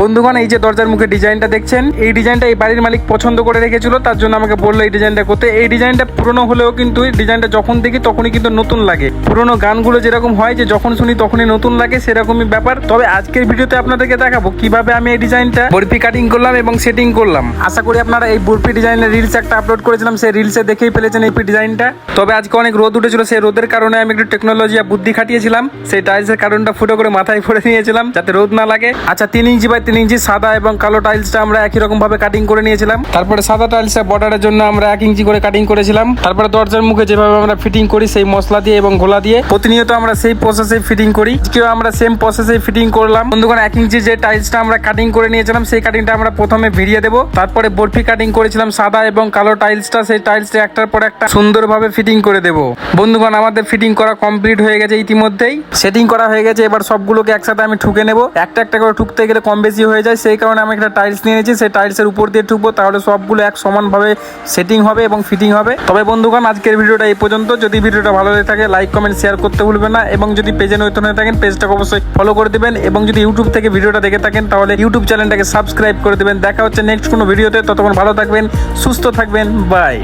বন্ধুগণ, এই যে দরজার মুখে ডিজাইনটা দেখছেন, এই ডিজাইনটা এই বাড়ির মালিক পছন্দ করে রেখেছিল, তার জন্য আমাকে বললো এই ডিজাইনটা করতে। এই ডিজাইনটা পুরনো হলেও কিন্তু এই ডিজাইনটা যখন দেখি তখনই কিন্তু নতুন লাগে। পুরনো গানগুলো যেরকম হয় যে যখন শুনি তখনই নতুন লাগে, সেরকমই ব্যাপার। তবে আজকের ভিডিওতে আপনাদেরকে দেখাবো কিভাবে আমি এই ডিজাইনটা বরফি কাটিং করলাম এবং সেটিং করলাম। আশা করি আপনারা এই বরফি ডিজাইনের রিলস একটা আপলোড করেছিলাম, সেই রিলসে দেখেই ফেলেছেন এই ডিজাইনটা। তবে আজকে অনেক রোদ উঠেছিল, সেই রোদের কারণে আমি একটু টেকনোলজি আর বুদ্ধি খাটিয়েছিলাম। সেই টাইলসের কারণটা ফুটো করে মাথায় পরে নিয়েছিলাম যাতে রোদ না লাগে। আচ্ছা, 3 ইঞ্চি বাই 3 ইঞ্চি সাদা এবং কালো টাইলসটা আমরা একই রকম ভাবে কাটিং করে নিয়েছিলাম। তারপরে সাদা টাইলসের বর্ডারের জন্য আমরা 1 ইঞ্চি করে কাটিং করেছিলাম। তারপরে দরজার মুখে যেভাবে আমরা ফিটিং করি সেই মশলা দিয়ে এবং গোলা দিয়ে প্রতিনিয়ত আমরা সেই প্রসেসে ফিটিং করি। আজকেও আমরা সেম প্রসেসে ফিটিং করলাম। বন্ধুগণ, 1 ইঞ্চি যে টাইলসটা আমরা কাটিং করে নিয়েছিলাম সেই কাটিংটা আমরা প্রথমে ভিড়িয়ে দেবো। তারপরে বরফি কাটিং করেছিলাম সাদা এবং কালো টাইলসটা, সেই টাইলসটা একটার পর একটা সুন্দরভাবে ফিটিং করে দেবো। বন্ধুগণ, আমাদের ফিটিং করা কমপ্লিট হয়ে গেছে, ইতিমধ্যেই সেটিং করা হয়ে গেছে। এবার সবগুলোকে একসাথে আমি ঠুকে নেবো। একটা একটা করে ঠুকতে গেলে কম বেশি হয়ে যায়, সেই কারণে আমি একটা টাইলস নিয়ে নিয়েছি। সেই টাইলসের উপর দিয়ে ঠুকবো, তাহলে সবগুলো এক সমানভাবে সেটিং হবে এবং ফিটিং হবে। তবে বন্ধুগণ, আজকের ভিডিওটা এই পর্যন্ত। যদি ভিডিওটা ভালো লেগে থাকে লাইক কমেন্ট শেয়ার করতে ভুলবেন না, এবং যদি পেজে নতুন হয়ে থাকেন পেজটাকে অবশ্যই ফলো করে দিবেন, এবং যদি ইউটিউব থেকে ভিডিওটা দেখে থাকেন তাহলে ইউটিউব চ্যানেলটাকে সাবস্ক্রাইব করে দিবেন। দেখা হচ্ছে নেক্সট কোনো ভিডিওতে। ততক্ষণ ভালো থাকবেন, সুস্থ থাকবেন, বাই।